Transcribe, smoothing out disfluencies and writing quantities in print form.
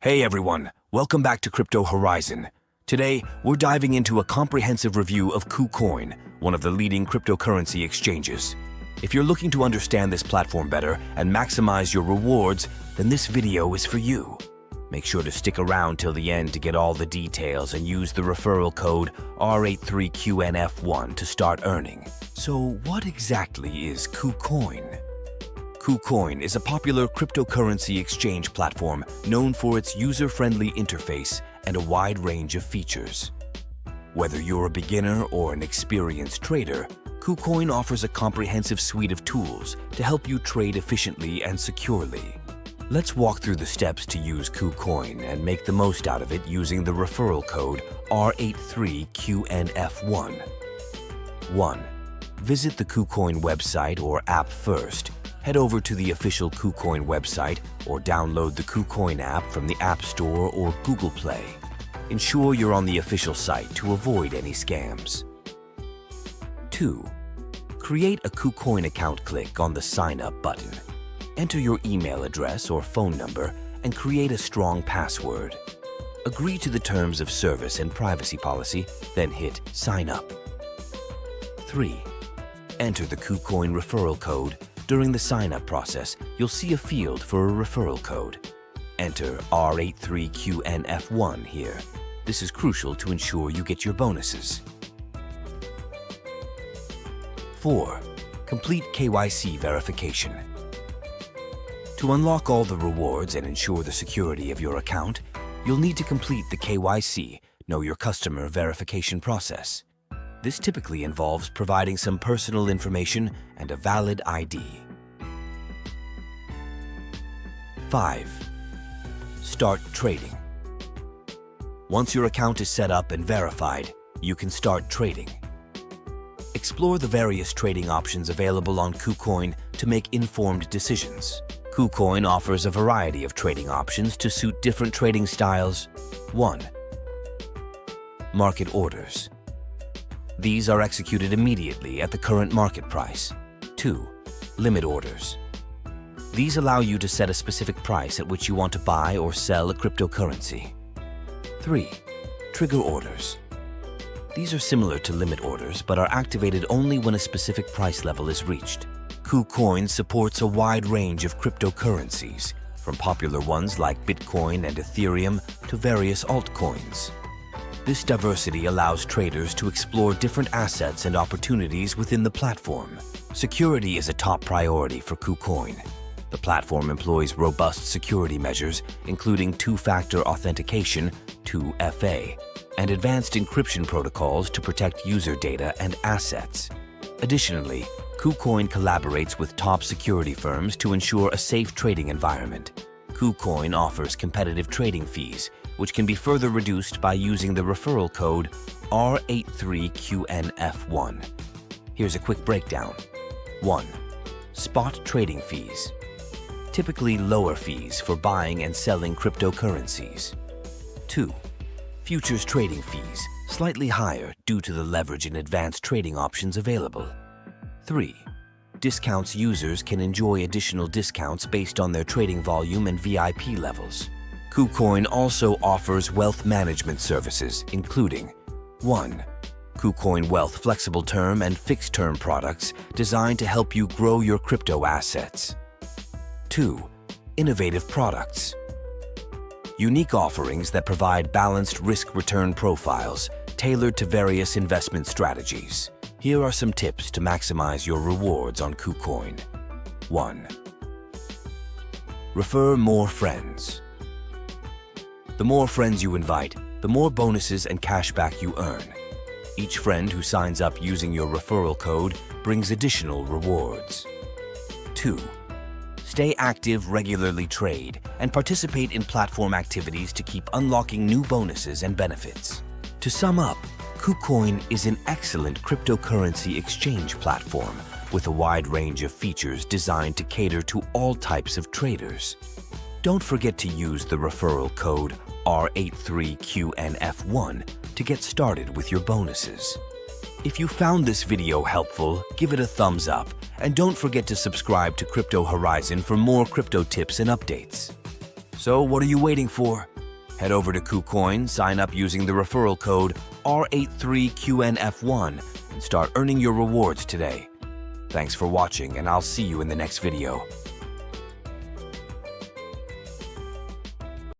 Hey everyone, welcome back to Crypto Horizon. Today, we're diving into a comprehensive review of KuCoin, one of the leading cryptocurrency exchanges. If you're looking to understand this platform better and maximize your rewards, then this video is for you. Make sure to stick around till the end to get all the details and use the referral code r83QNF1 to start earning. So what exactly is KuCoin? KuCoin is a popular cryptocurrency exchange platform known for its user-friendly interface and a wide range of features. Whether you're a beginner or an experienced trader, KuCoin offers a comprehensive suite of tools to help you trade efficiently and securely. Let's walk through the steps to use KuCoin and make the most out of it using the referral code r83QNF1. 1. Visit the KuCoin website or app first. Head over to the official KuCoin website or download the KuCoin app from the App Store or Google Play. Ensure you're on the official site to avoid any scams. 2. Create a KuCoin account. Click on the Sign Up button. Enter your email address or phone number and create a strong password. Agree to the terms of service and privacy policy, then hit Sign Up. 3. Enter the KuCoin referral code. During the sign-up process, you'll see a field for a referral code. Enter r83QNF1 here. This is crucial to ensure you get your bonuses. 4. Complete KYC verification. To unlock all the rewards and ensure the security of your account, you'll need to complete the KYC, Know Your Customer verification process. This typically involves providing some personal information and a valid ID. 5. Start trading. Once your account is set up and verified, you can start trading. Explore the various trading options available on KuCoin to make informed decisions. KuCoin offers a variety of trading options to suit different trading styles. 1. Market orders. These are executed immediately at the current market price. 2. Limit orders. These allow you to set a specific price at which you want to buy or sell a cryptocurrency. 3. Trigger orders. These are similar to limit orders but are activated only when a specific price level is reached. KuCoin supports a wide range of cryptocurrencies, from popular ones like Bitcoin and Ethereum to various altcoins. This diversity allows traders to explore different assets and opportunities within the platform. Security is a top priority for KuCoin. The platform employs robust security measures, including two-factor authentication, 2FA, and advanced encryption protocols to protect user data and assets. Additionally, KuCoin collaborates with top security firms to ensure a safe trading environment. KuCoin offers competitive trading fees, which can be further reduced by using the referral code r83QNF1. Here's a quick breakdown. 1. Spot trading fees. Typically lower fees for buying and selling cryptocurrencies. 2. Futures trading fees, slightly higher due to the leverage and advanced trading options available. 3. Discounts. Users can enjoy additional discounts based on their trading volume and VIP levels. KuCoin also offers wealth management services, including 1. KuCoin Wealth flexible term and fixed term products designed to help you grow your crypto assets. 2. Innovative products. Unique offerings that provide balanced risk-return profiles tailored to various investment strategies. Here are some tips to maximize your rewards on KuCoin. 1. Refer more friends. The more friends you invite, the more bonuses and cashback you earn. Each friend who signs up using your referral code brings additional rewards. 2. Stay active, regularly trade, and participate in platform activities to keep unlocking new bonuses and benefits. To sum up, KuCoin is an excellent cryptocurrency exchange platform with a wide range of features designed to cater to all types of traders. Don't forget to use the referral code r83QNF1 to get started with your bonuses. If you found this video helpful, give it a thumbs up and don't forget to subscribe to Crypto Horizon for more crypto tips and updates. So what are you waiting for? Head over to KuCoin, sign up using the referral code r83QNF1 and start earning your rewards today. Thanks for watching, and I'll see you in the next video.